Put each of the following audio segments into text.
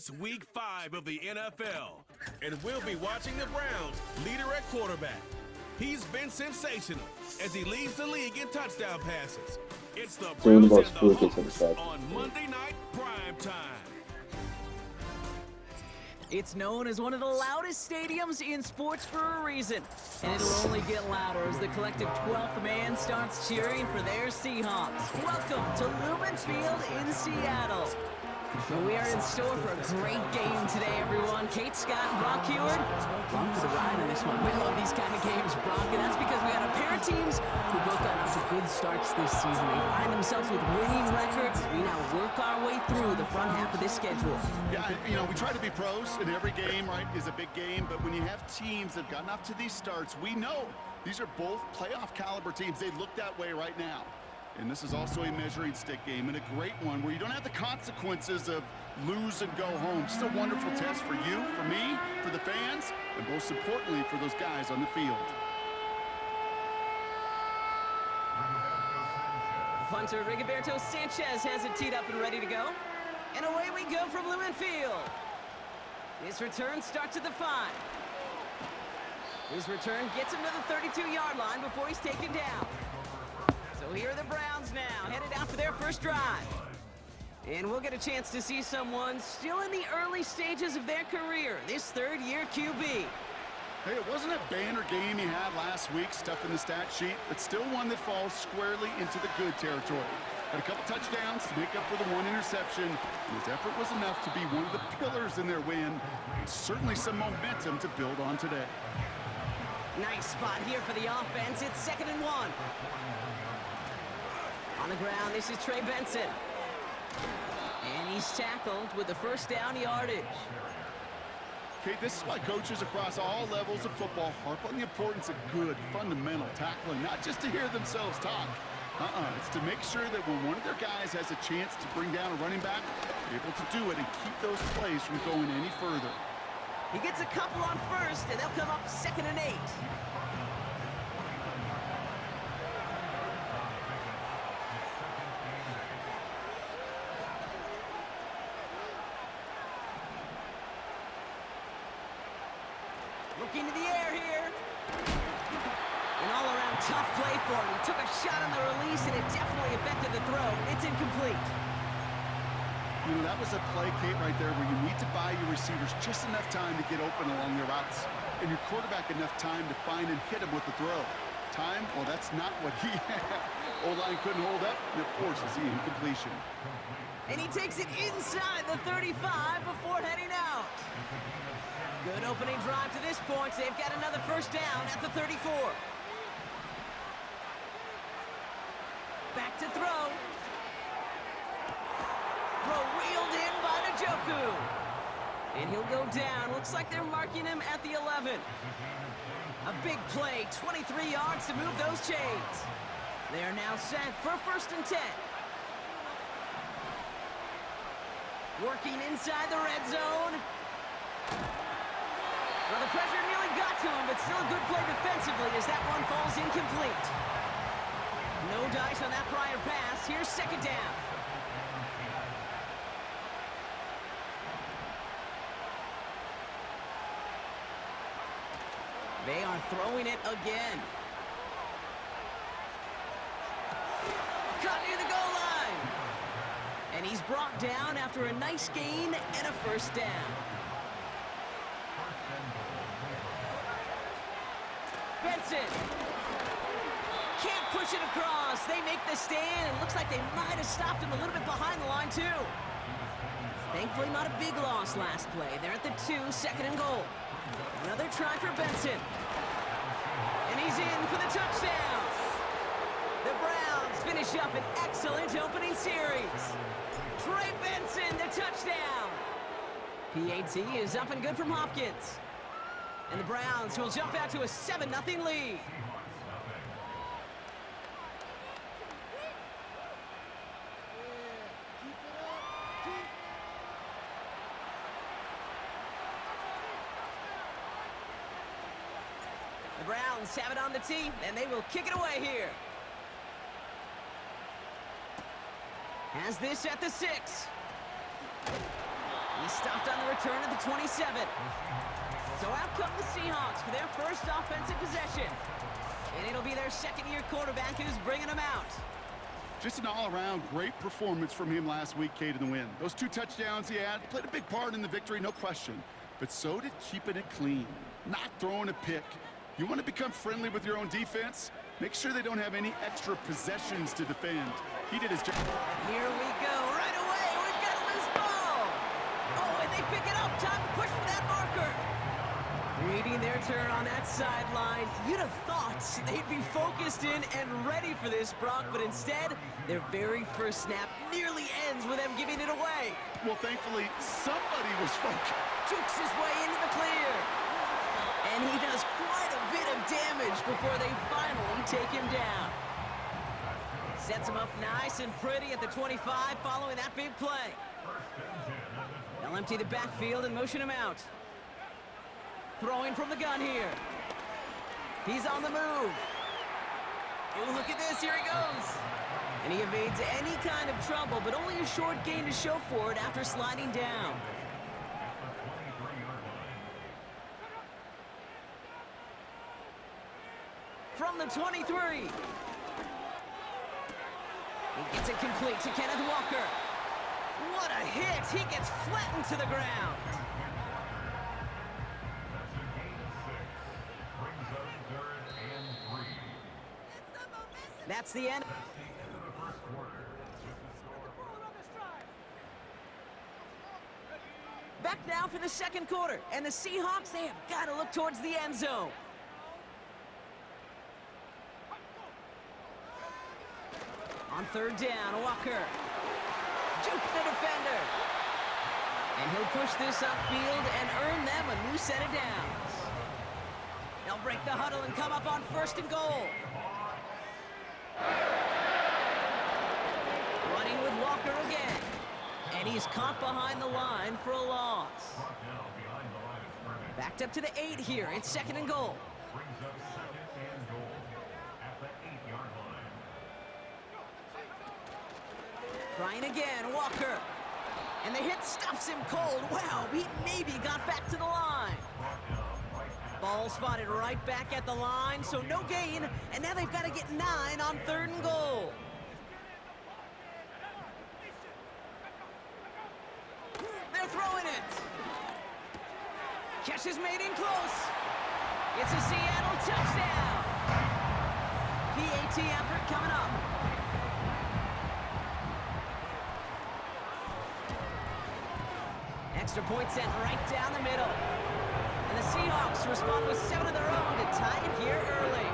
It's Week 5 of the NFL, and we'll be watching the Browns' leader at quarterback. He's been sensational as he leads the league in touchdown passes. It's the Browns and the Hawks on Monday Night Prime Time. It's known as one of the loudest stadiums in sports for a reason. And it'll only get louder as the collective 12th man starts cheering for their Seahawks. Welcome to Lumen Field in Seattle. Well, we are in store for a great game today, everyone. Kate Scott and Brock Heward, along for the ride in this one. We love these kind of games, Brock, and that's because we got a pair of teams who both got off to good starts this season. They find themselves with winning records as we now work our way through the front half of this schedule. Yeah, we try to be pros, and every game, right, is a big game, but when you have teams that have gotten off to these starts, we know these are both playoff caliber teams. They look that way right now. And this is also a measuring stick game, and a great one where you don't have the consequences of lose and go home. Just a wonderful test for you, for me, for the fans, and most importantly, for those guys on the field. Punter Rigoberto Sanchez has it teed up and ready to go. And away we go from Lumen Field. His return starts at the 5. His return gets him to the 32-yard line before he's taken down. So here are the Browns now, headed out for their first drive. And we'll get a chance to see someone still in the early stages of their career, this third-year QB. Hey, it wasn't a banner game he had last week, stuff in the stat sheet, but still one that falls squarely into the good territory. Had a couple touchdowns to make up for the one interception, and his effort was enough to be one of the pillars in their win. It's certainly some momentum to build on today. Nice spot here for the offense. It's 2nd and 1. On the ground, this is Trey Benson. And he's tackled with the first down yardage. Okay, this is why coaches across all levels of football harp on the importance of good, fundamental tackling, not just to hear themselves talk. It's to make sure that when one of their guys has a chance to bring down a running back, they're able to do it and keep those plays from going any further. He gets a couple on first, and they'll come up 2nd and 8. Looking to the air here. An all-around tough play for him. He took a shot on the release, and it definitely affected the throw. It's incomplete. That was a play, Kate, right there where you need to buy your receivers just enough time to get open along their routes, and your quarterback enough time to find and hit him with the throw. Time? Well, that's not what he had. O-line couldn't hold up, and it forces the incompletion. And he takes it inside the 35 before heading out. Good opening drive to this point. They've got another first down at the 34. Back to throw. Throw reeled in by Njoku. And he'll go down. Looks like they're marking him at the 11. A big play, 23 yards to move those chains. They are now set for 1st and 10. Working inside the red zone. Well, the pressure nearly got to him, but still a good play defensively as that one falls incomplete. No dice on that prior pass. Here's 2nd down. They are throwing it again. Cut near the goal line. And he's brought down after a nice gain and a first down. Benson. Can't push it across. They make the stand, and looks like they might have stopped him a little bit behind the line, too. Thankfully, not a big loss last play. They're at the 2, 2nd and goal. Another try for Benson. And he's in for the touchdown. The Browns finish up an excellent opening series. Trey Benson, the touchdown. PAT is up and good from Hopkins. And the Browns will jump out to a 7-0 lead. The Browns have it on the tee, and they will kick it away here. Has this at the 6. He stopped on the return at the 27. So out come the Seahawks for their first offensive possession. And it'll be their second-year quarterback who's bringing them out. Just an all-around great performance from him last week, Kate, in the win. Those 2 touchdowns he had played a big part in the victory, no question. But so did keeping it clean, not throwing a pick. You want to become friendly with your own defense? Make sure they don't have any extra possessions to defend. He did his job. Here we go. Right away, we've got a loose ball. Oh, and they pick it up. Time to push for that marker. Reading their turn on that sideline, you'd have thought they'd be focused in and ready for this, Brock, but instead, their very first snap nearly ends with them giving it away. Well, thankfully, somebody was focused. Jukes his way into the clear. And he does quite a bit of damage before they finally take him down. Sets him up nice and pretty at the 25 following that big play. They'll empty the backfield and motion him out. Throwing from the gun here. He's on the move. Oh, look at this. Here he goes. And he evades any kind of trouble, but only a short gain to show for it after sliding down. From the 23. He gets it complete to Kenneth Walker. What a hit. He gets flattened to the ground. That's the end. Back now for the second quarter. And the Seahawks, they have got to look towards the end zone. On third down, Walker. Juke the defender. And he'll push this upfield and earn them a new set of downs. They'll break the huddle and come up on first and goal. Running with Walker again. And he's caught behind the line for a loss. Backed up to the 8 here. It's second and goal. Trying again, Walker. And the hit stops him cold. Wow, he maybe got back to the line. Ball spotted right back at the line, so no gain. And now they've got to get 9 on third and goal. They're throwing it. Catch is made in close. It's a Seattle touchdown. PAT effort coming up. Extra point sent right down the middle. And the Seahawks respond with 7 of their own to tie it here early.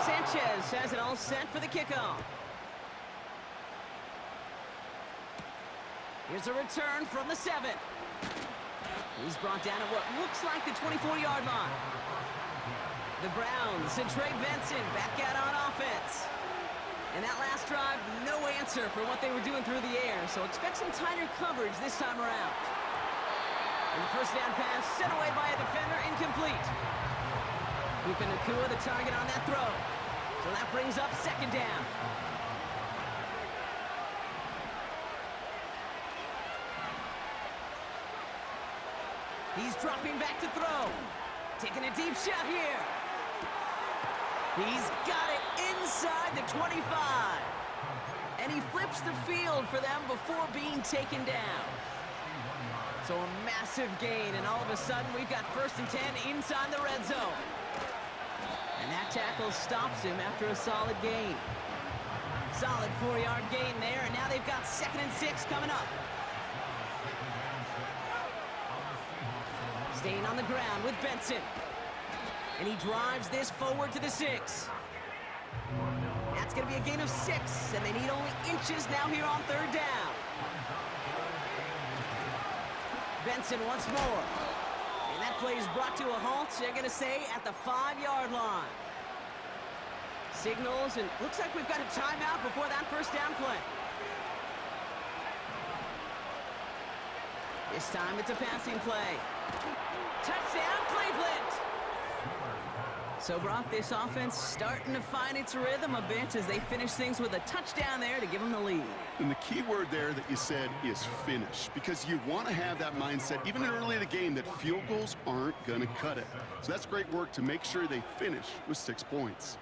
Sanchez has it all set for the kickoff. Here's a return from the 7. He's brought down at what looks like the 24-yard line. The Browns and Trey Benson back out on offense. And that last drive, no answer for what they were doing through the air, so expect some tighter coverage this time around. And the first down pass sent away by a defender, incomplete. Puka Nacua the target on that throw. So that brings up second down. He's dropping back to throw. Taking a deep shot here. He's got it inside the 25. And he flips the field for them before being taken down. So a massive gain, and all of a sudden we've got first and 10 inside the red zone. And that tackle stops him after a solid gain. Solid 4-yard gain there, and now they've got 2nd and 6 coming up. Staying on the ground with Benson. And he drives this forward to the 6. That's going to be a gain of 6, and they need only inches now here on third down. Benson once more. And that play is brought to a halt, they're going to say, at the 5-yard line. Signals, and looks like we've got a timeout before that first down play. This time it's a passing play. Touchdown, Cleveland! So, Brock, this offense starting to find its rhythm a bit as they finish things with a touchdown there to give them the lead. And the key word there that you said is finish, because you want to have that mindset, even early in the game, that field goals aren't going to cut it. So that's great work to make sure they finish with 6 points.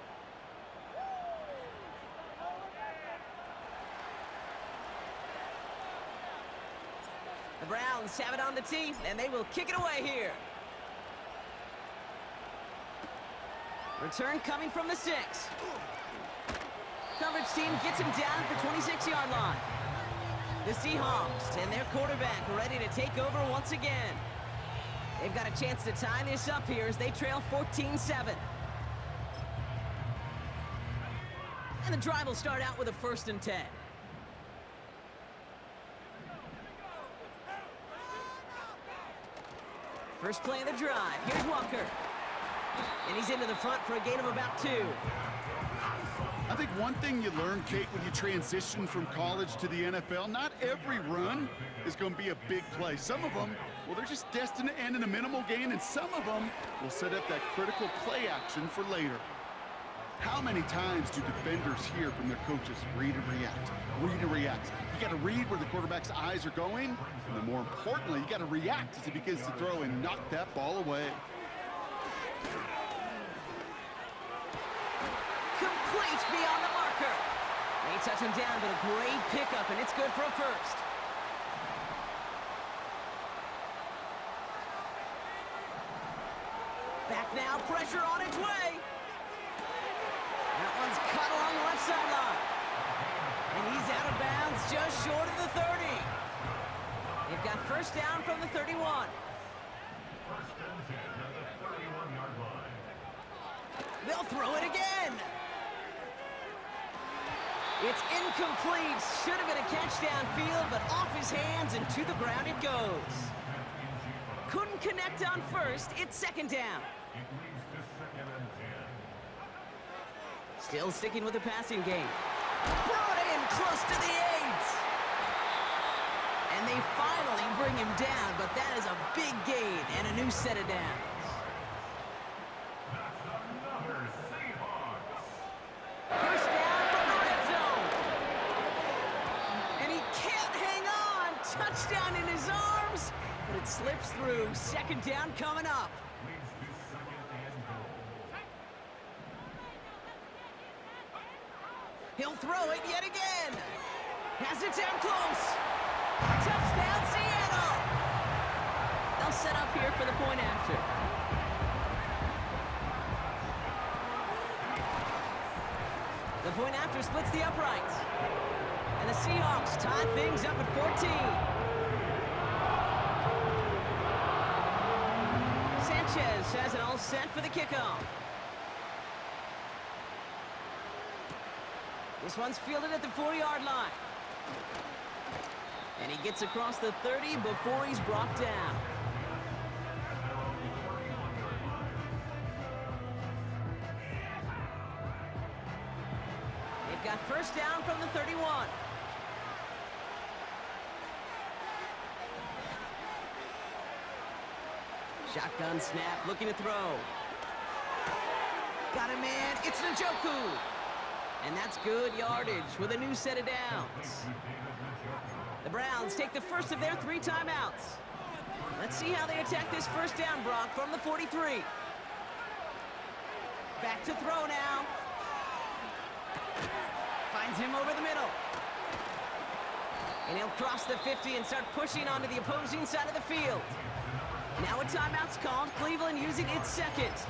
The Browns have it on the tee, and they will kick it away here. Return coming from the 6. Coverage team gets him down at the 26-yard line. The Seahawks and their quarterback ready to take over once again. They've got a chance to tie this up here as they trail 14-7. And the drive will start out with a 1st and 10. First play of the drive. Here's Walker. And he's into the front for a gain of about 2. I think one thing you learn, Kate, when you transition from college to the NFL, not every run is going to be a big play. Some of them, well, they're just destined to end in a minimal gain, and some of them will set up that critical play action for later. How many times do defenders hear from their coaches, read and react, read and react? You got to read where the quarterback's eyes are going, and then more importantly, you got to react as he begins to throw and knock that ball away. Complete beyond the marker. They touch him down, but a great pickup, and it's good for a 1st. Back now, pressure on its way. That one's cut along the left sideline. And he's out of bounds just short of the 30. They've got 1st down from the 31. They'll throw it again. It's incomplete. Should have been a catch downfield, but off his hands and to the ground it goes. Couldn't connect on 1st. It's 2nd down. Still sticking with the passing game. Brought in close to the 8. And they finally bring him down, but that is a big gain and a new set of downs. First down from the red zone. And he can't hang on. Touchdown in his arms, but it slips through. 2nd down coming up. He'll throw it yet again. Has it down close. Touchdown, Seattle. They'll set up here for the point after. The point after splits the uprights. And the Seahawks tie things up at 14. Sanchez has it all set for the kickoff. This one's fielded at the 4-yard line. And he gets across the 30 before he's brought down. They've got 1st down from the 31. Shotgun snap, looking to throw. Got a man, it's Njoku. And that's good yardage with a new set of downs. The Browns take the first of their 3 timeouts. Let's see how they attack this 1st down, Brock, from the 43. Back to throw now. Finds him over the middle. And he'll cross the 50 and start pushing onto the opposing side of the field. Now a timeout's called, Cleveland using its 2nd.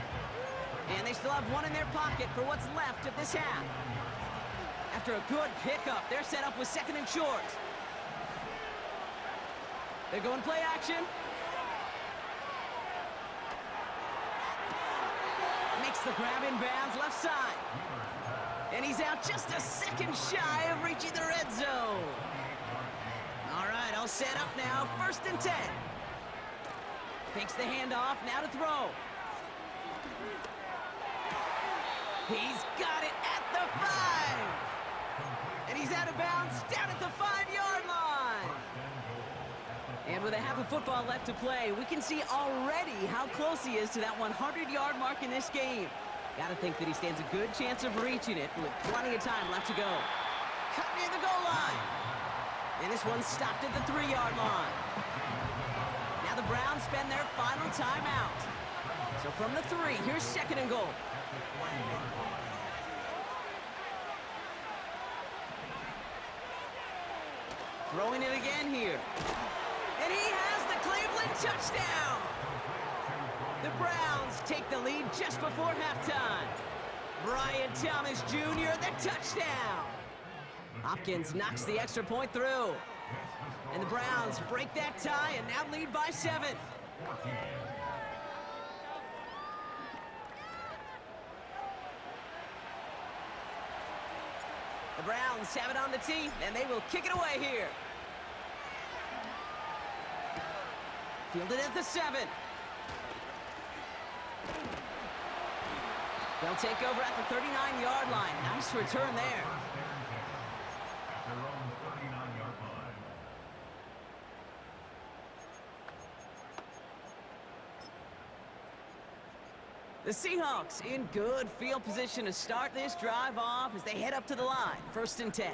And they still have 1 in their pocket for what's left of this half. After a good pickup, they're set up with 2nd and short. They're going play action. Makes the grab in bounds left side. And he's out just a second shy of reaching the red zone. All right, all set up now. 1st and 10. Fakes the handoff, now to throw. He's got it at the 5. And he's out of bounds down at the 5-yard line. And with a half of football left to play, we can see already how close he is to that 100-yard mark in this game. Gotta think that he stands a good chance of reaching it with plenty of time left to go. Cut near the goal line. And this one's stopped at the 3-yard line. Now the Browns spend their final timeout. So from the 3, here's 2nd and goal. Throwing it again here. And he has the Cleveland touchdown. The Browns take the lead just before halftime. Brian Thomas Jr., the touchdown. Hopkins knocks the extra point through. And the Browns break that tie and now lead by 7. The Browns have it on the tee, and they will kick it away here. Fielded at the 7. They'll take over at the 39-yard line. Nice return there. The Seahawks in good field position to start this drive off as they head up to the line. 1st and 10.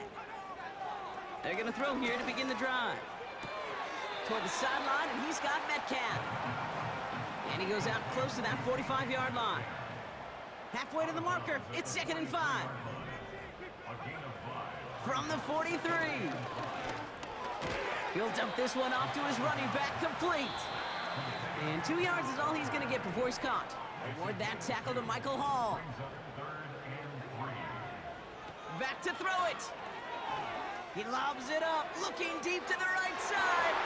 They're going to throw here to begin the drive. Toward the sideline, and he's got Metcalf. And he goes out close to that 45-yard line. Halfway to the marker, it's 2nd and 5. From the 43. He'll dump this one off to his running back, complete. And 2 yards is all he's going to get before he's caught. Award that tackle to Michael Hall. Back to throw it. He lobs it up, looking deep to the right side.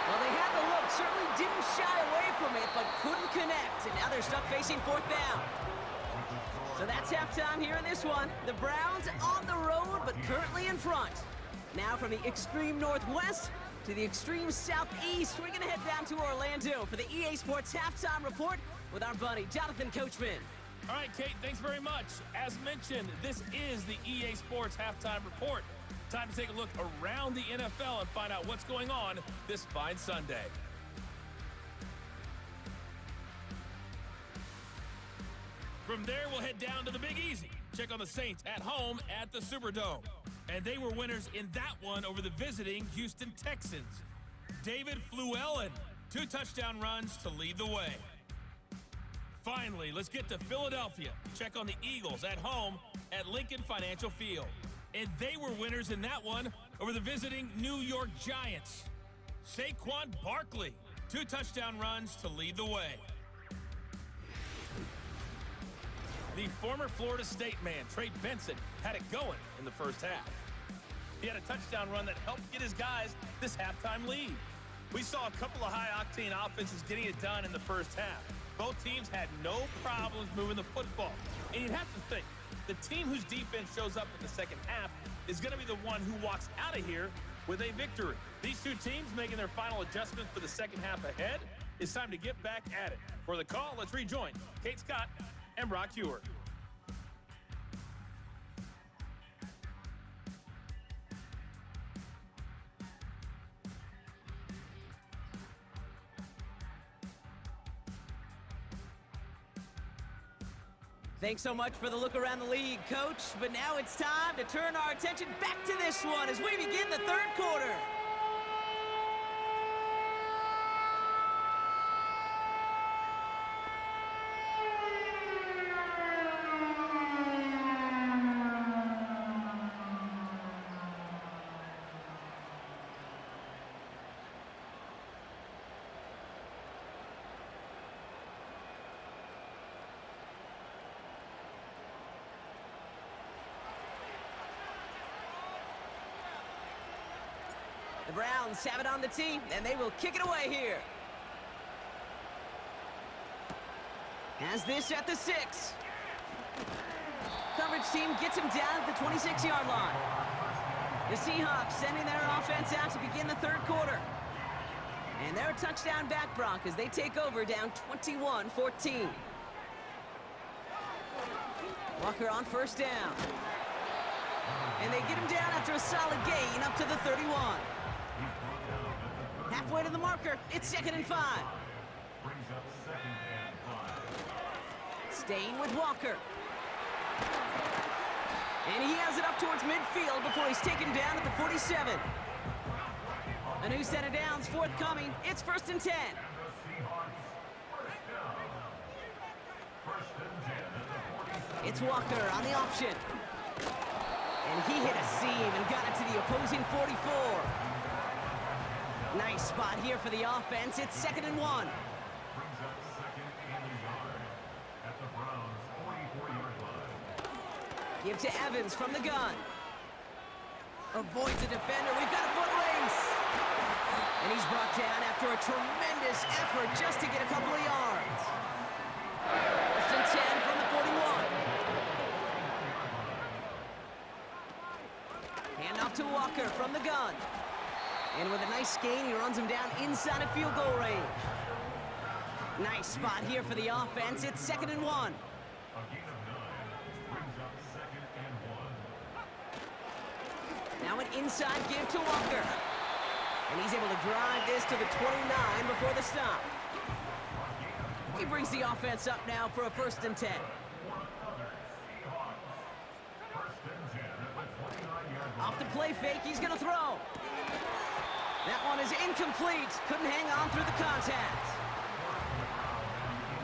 Well, they had the look, certainly didn't shy away from it, but couldn't connect. And now they're stuck facing 4th down. So that's halftime here in this one. The Browns on the road, but currently in front. Now from the extreme northwest to the extreme southeast, we're going to head down to Orlando for the EA Sports Halftime Report with our buddy, Jonathan Coachman. All right, Kate, thanks very much. As mentioned, this is the EA Sports Halftime Report. Time to take a look around the NFL and find out what's going on this fine Sunday. From there, we'll head down to the Big Easy. Check on the Saints at home at the Superdome. And they were winners in that one over the visiting Houston Texans. David Fluellen, 2 touchdown runs to lead the way. Finally, let's get to Philadelphia. Check on the Eagles at home at Lincoln Financial Field. And they were winners in that one over the visiting New York Giants. Saquon Barkley, 2 touchdown runs to lead the way. The former Florida State man, Trey Benson, had it going in the first half. He had a touchdown run that helped get his guys this halftime lead. We saw a couple of high-octane offenses getting it done in the first half. Both teams had no problems moving the football. And you'd have to think, the team whose defense shows up in the second half is going to be the one who walks out of here with a victory. These 2 teams making their final adjustment for the second half ahead. It's time to get back at it. For the call, let's rejoin Kate Scott and Brock Hewer. Thanks so much for the look around the league, Coach. But now it's time to turn our attention back to this one as we begin the 3rd quarter. The Browns have it on the tee, and they will kick it away here. Has this at the 6. Coverage team gets him down at the 26-yard line. The Seahawks sending their offense out to begin the 3rd quarter. And they're a touchdown back, Brock, as they take over down 21-14. Walker on 1st down. And they get him down after a solid gain up to the 31. Halfway to the marker, it's 2nd and 5. Staying with Walker. And he has it up towards midfield before he's taken down at the 47. A new set of downs forthcoming. It's 1st and 10. It's Walker on the option. And he hit a seam and got it to the opposing 44. Nice spot here for the offense. It's 2nd and 1. Give to Evans from the gun. Avoids a defender. We've got a foot race. And he's brought down after a tremendous effort just to get a couple of yards. 1st and 10 from the 41. Hand off to Walker from the gun. And with a nice gain, he runs him down inside of field goal range. Nice spot here for the offense. It's 2nd and 1. Now an inside give to Walker. And he's able to drive this to the 29 before the stop. He brings the offense up now for a 1st and 10. Off the play fake, he's going to throw. That one is incomplete. Couldn't hang on through the contact.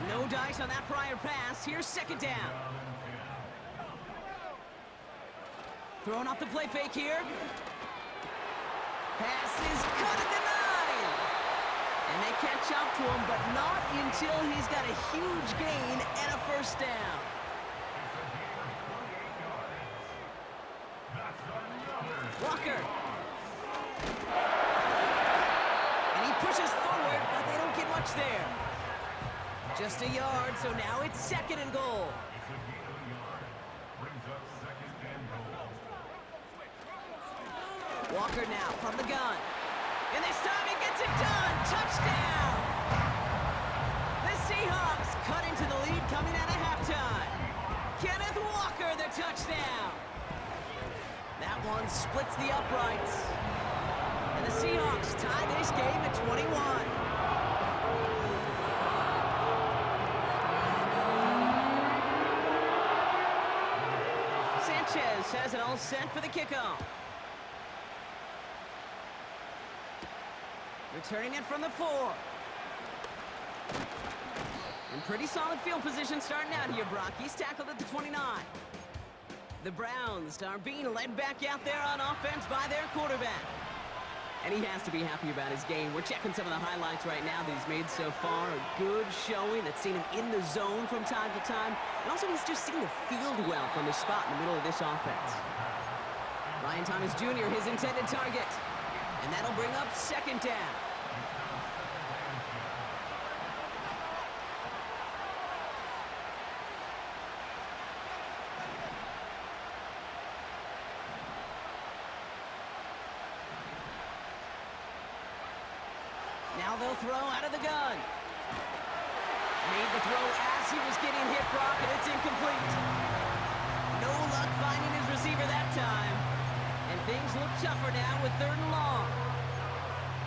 No dice on that prior pass. Here's 2nd down. Throwing off the play fake here. Pass is cut at the 9. And they catch up to him, but not until he's got a huge gain and a 1st down. Walker. And he pushes forward, but they don't get much there. Just a yard, so now it's 2nd and goal. Walker now from the gun. And this time he gets it done. Touchdown! The Seahawks cut into the lead coming out of halftime. Kenneth Walker, the touchdown. That one splits the uprights. And the Seahawks tie this game at 21. Sanchez has it all set for the kickoff. Returning it from the 4. In pretty solid field position starting out here, Brock. He's tackled at the 29. The Browns are being led back out there on offense by their quarterback. And he has to be happy about his game. We're checking some of the highlights right now that he's made so far. A good showing that's seen him in the zone from time to time. And also he's just seen the field well from his spot in the middle of this offense. Ryan Thomas Jr., his intended target. And that'll bring up 2nd down. Now they'll throw out of the gun. Made the throw as he was getting hit, Brock, and it's incomplete. No luck finding his receiver that time. And things look tougher now with 3rd and long.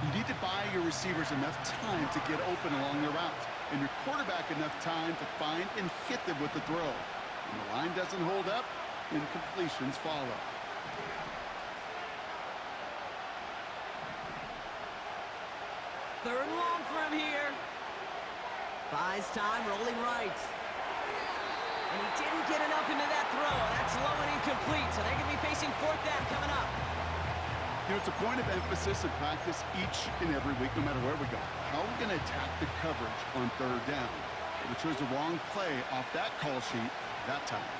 You need to buy your receivers enough time to get open along their route, and your quarterback enough time to find and hit them with the throw. When the line doesn't hold up, incompletions follow. Third and long for him here. Buys time, rolling right. And he didn't get enough into that throw. That's low and incomplete, so they're going to be facing 4th down coming up. You know, it's a point of emphasis in practice each and every week, no matter where we go. How are we going to attack the coverage on 3rd down? We chose the wrong play off that call sheet that time.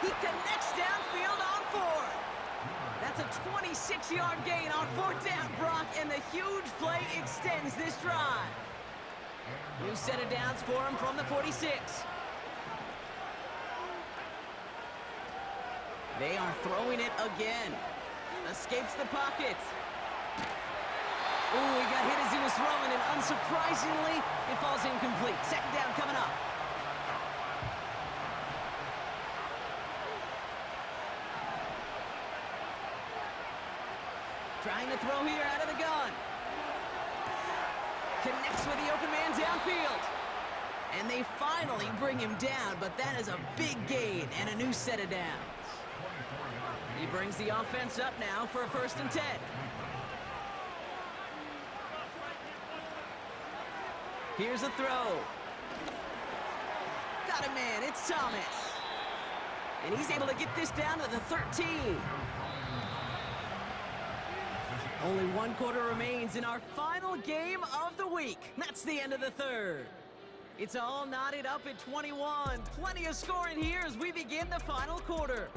He connects downfield on 4th. That's a 26-yard gain on 4th down, Brock, and the huge play extends this drive. New set of downs for him from the 46. They are throwing it again. Escapes the pocket. Ooh, he got hit as he was throwing, and unsurprisingly, it falls incomplete. 2nd down coming up. Trying to throw here out of the gun. Connects with the open man downfield. And they finally bring him down, but that is a big gain and a new set of downs. He brings the offense up now for a 1st and 10. Here's a throw. Got a man, it's Thomas. And he's able to get this down to the 13. Only 1 quarter remains in our final game of the week. That's the end of the 3rd. It's all knotted up at 21. Plenty of scoring here as we begin the final quarter.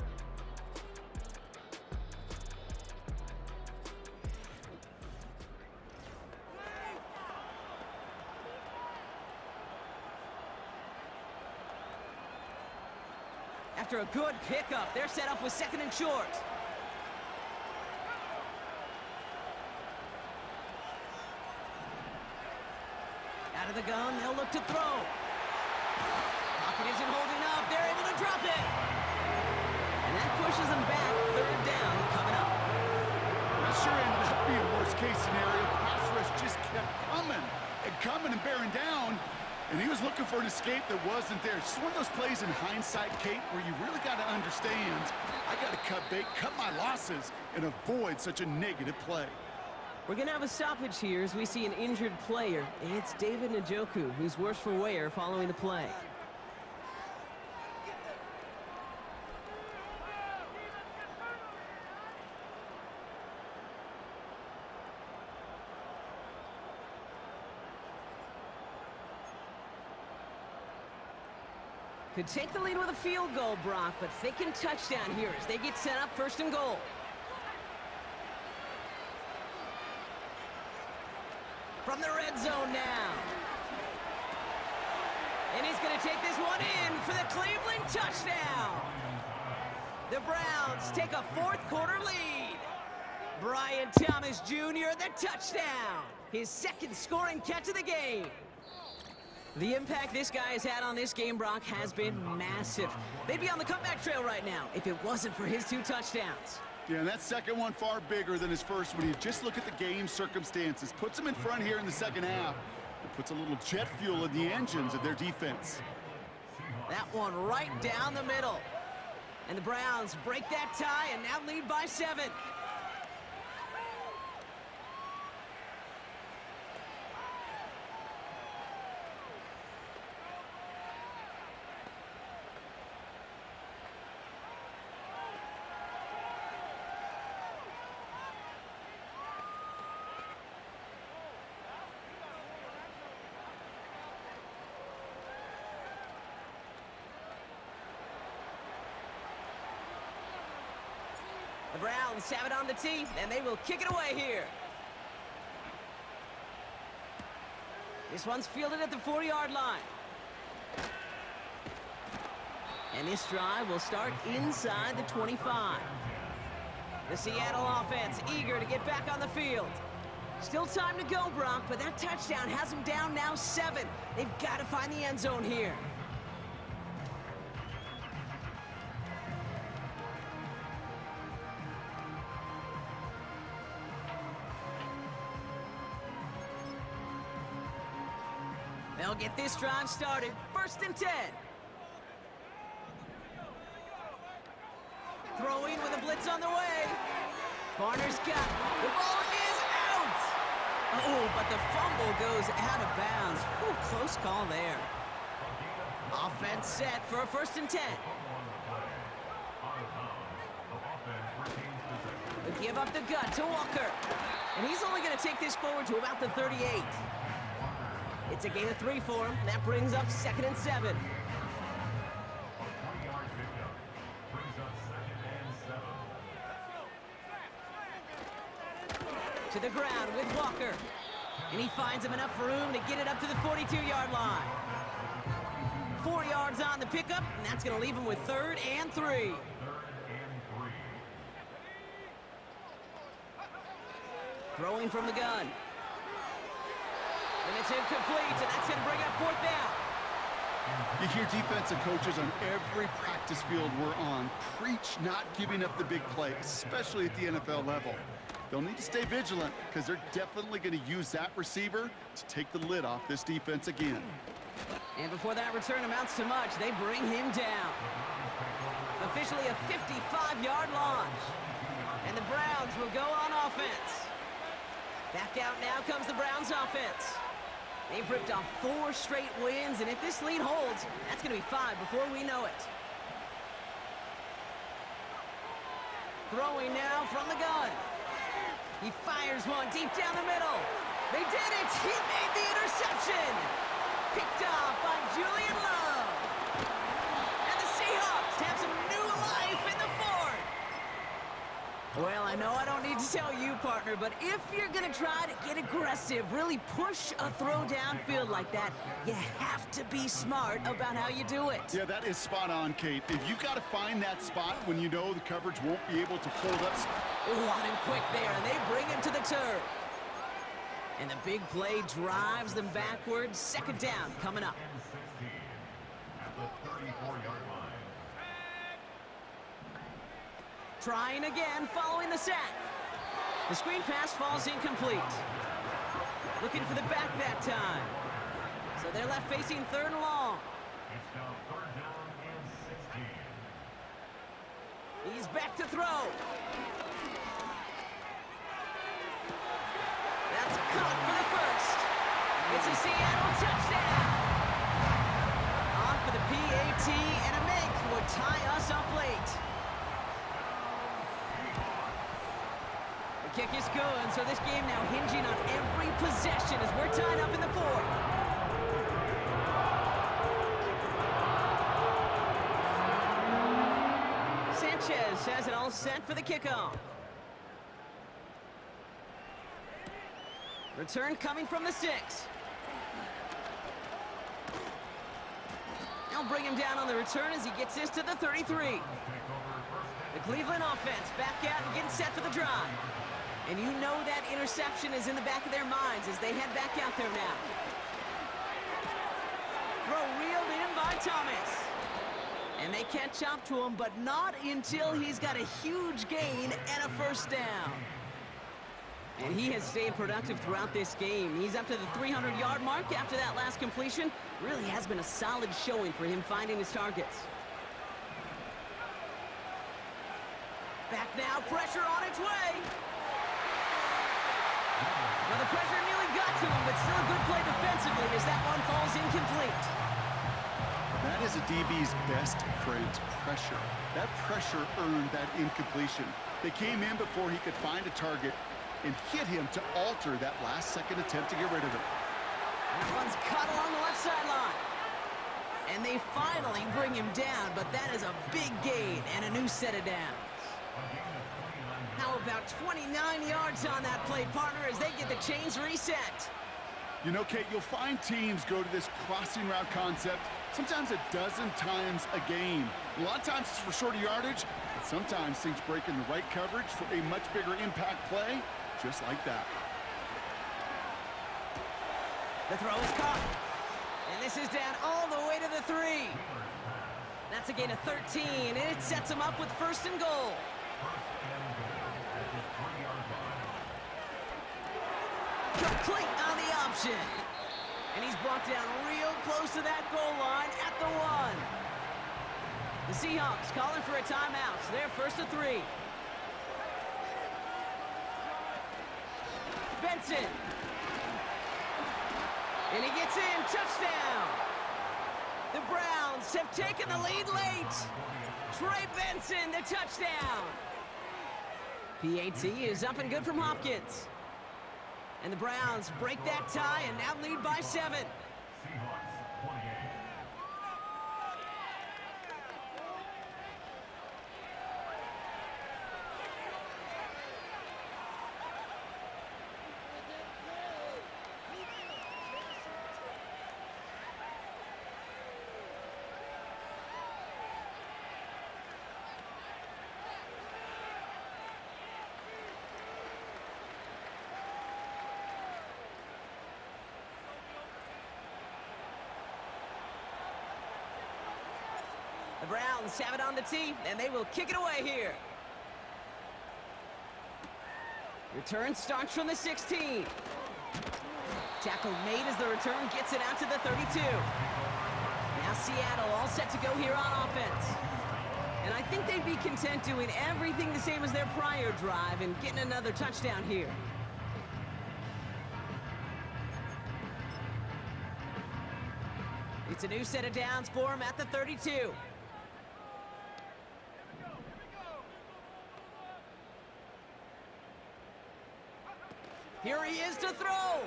After a good pickup, they're set up with 2nd and short. Out of the gun, they'll look to throw. Pocket isn't holding up. They're able to drop it. And that pushes them back. 3rd down coming up. That sure ended up being worst-case scenario. Pass rush just kept coming and bearing down. And he was looking for an escape that wasn't there. It's just one of those plays in hindsight, Kate, where you really got to understand, I got to cut bait, cut my losses, and avoid such a negative play. We're going to have a stoppage here as we see an injured player. It's David Njoku, who's worse for wear following the play. Could take the lead with a field goal, Brock, but thinking touchdown here as they get set up 1st and goal. From the red zone now. And he's going to take this one in for the Cleveland touchdown. The Browns take a 4th quarter lead. Brian Thomas Jr., the touchdown. His 2nd scoring catch of the game. The impact this guy has had on this game, Brock, has been massive. They'd be on the comeback trail right now if it wasn't for his 2 touchdowns. Yeah, and that 2nd one far bigger than his 1st when you just look at the game circumstances. Puts them in front here in the 2nd half. It puts a little jet fuel in the engines of their defense. That one right down the middle. And the Browns break that tie and now lead by 7. The Browns have it on the tee, and they will kick it away here. This one's fielded at the 4-yard line. And this drive will start inside the 25. The Seattle offense eager to get back on the field. Still time to go, Brock, but that touchdown has them down now 7. They've got to find the end zone here. They'll get this drive started. 1st and 10. Throwing with a blitz on the way. Barner's got it. The ball is out. Oh, but the fumble goes out of bounds. Ooh, close call there. Offense set for a 1st and 10. They give up the gut to Walker. And he's only going to take this forward to about the 38. It's a gain of 3 for him. That brings up 2nd and 7. To the ground with Walker. And he finds him enough room to get it up to the 42-yard line. 4 yards on the pickup, and that's going to leave him with 3rd and 3. Throwing from the gun. And it's incomplete, and that's going to bring up 4th down. You hear defensive coaches on every practice field we're on preach not giving up the big play, especially at the NFL level. They'll need to stay vigilant because they're definitely going to use that receiver to take the lid off this defense again. And before that return amounts to much, they bring him down. Officially a 55-yard launch. And the Browns will go on offense. Back out now comes the Browns offense. They've ripped off 4 straight wins, and if this lead holds, that's going to be 5 before we know it. Throwing now from the gun. He fires one deep down the middle. They did it! He made the interception! Picked off by Julian Love. And the Seahawks have some new life in the 4th. Well, I know I don't need to tell you, partner, but if you're going to try to get aggressive, really push a throw downfield like that, you have to be smart about how you do it. Yeah, that is spot on, Kate. If you've got to find that spot when you know the coverage won't be able to hold up. Ooh, on him quick there, and they bring him to the turf. And the big play drives them backwards. 2nd down coming up. Trying again, following the sack. The screen pass falls incomplete. Looking for the back that time. So they're left facing 3rd and long. He's back to throw. That's caught for the 1st. It's a Seattle touchdown. On for the PAT, and a make would tie us up late. The kick is good, so this game now hinging on every possession as we're tied up in the 4th. Sanchez has it all set for the kickoff. Return coming from the 6. They'll bring him down on the return as he gets this to the 33. The Cleveland offense back out and getting set for the drive. And you know that interception is in the back of their minds as they head back out there now. Throw reeled in by Thomas. And they catch up to him, but not until he's got a huge gain and a 1st down. And he has stayed productive throughout this game. He's up to the 300-yard mark after that last completion. Really has been a solid showing for him finding his targets. Back now, pressure on its way. Well, the pressure nearly got to him, but still a good play defensively as that one falls incomplete. That is a DB's best friend, pressure. That pressure earned that incompletion. They came in before he could find a target and hit him to alter that last-second attempt to get rid of it. That one's cut along the left sideline. And they finally bring him down, but that is a big gain and a new set of downs. How about 29 yards on that play, partner, as they get the chains reset? You know, Kate, you'll find teams go to this crossing route concept sometimes a dozen times a game. A lot of times it's for shorter yardage, but sometimes things break in the right coverage for a much bigger impact play, just like that. The throw is caught. And this is down all the way to the 3. That's a gain of 13, and it sets them up with 1st and goal. Complete on the option. And he's brought down real close to that goal line at the 1. The Seahawks calling for a timeout. So they're 1st and 3. Benson. And he gets in. Touchdown. The Browns have taken the lead late. Trey Benson, the touchdown. PAT is up and good from Hopkins. And the Browns break that tie and now lead by 7. The Browns have it on the tee, and they will kick it away here. Return starts from the 16. Tackle made as the return gets it out to the 32. Now Seattle all set to go here on offense. And I think they'd be content doing everything the same as their prior drive and getting another touchdown here. It's a new set of downs for him at the 32. Here he is to throw.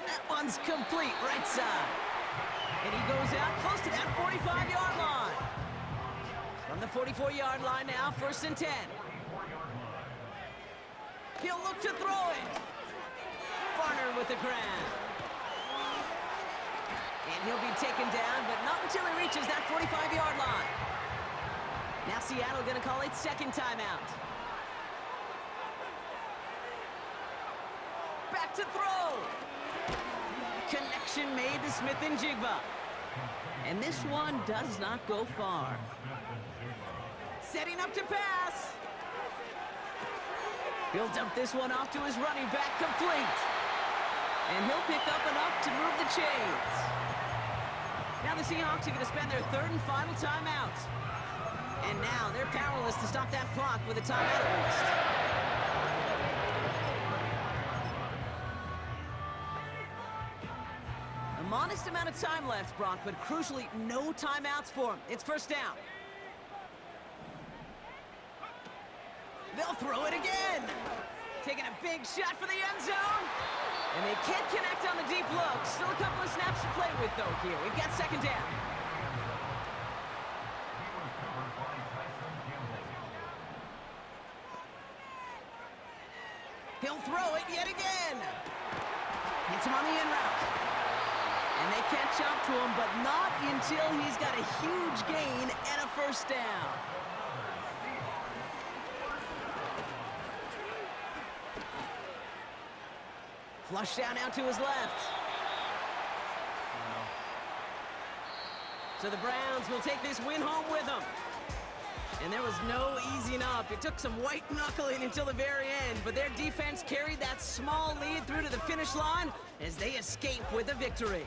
That one's complete, right side. And he goes out close to that 45-yard line. From the 44-yard line now, 1st and 10. He'll look to throw it. Barner with the grab. And he'll be taken down, but not until he reaches that 45-yard line. Now Seattle gonna call it second timeout. Back to throw. Connection made to Smith and Jigba. And this one does not go far. Setting up to pass. He'll dump this one off to his running back, complete. And he'll pick up enough to move the chains. Now the Seahawks are going to spend their 3rd and final timeout. And now they're powerless to stop that clock with a timeout at least. A modest amount of time left, Brock, but crucially, no timeouts for him. It's 1st down. They'll throw it again. Taking a big shot for the end zone. And they can't connect on the deep look. Still a couple of snaps to play with, though, here. We've got 2nd down. He'll throw it yet again. Hits him on the in route. And they catch up to him, but not until he's got a huge gain and a 1st down. Flush down out to his left. So the Browns will take this win home with them. And there was no easing up. It took some white knuckling until the very end, but their defense carried that small lead through to the finish line as they escape with a victory.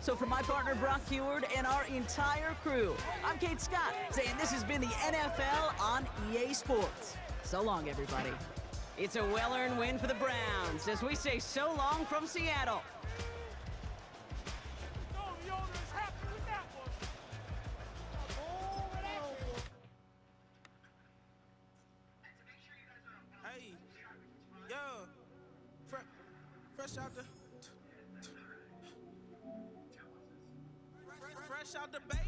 So for my partner Brock Heward and our entire crew, I'm Kate Scott saying this has been the NFL on EA Sports. So long, everybody. It's a well-earned win for the Browns as we say so long from Seattle. Hey, yo, fresh out the fresh out the bait.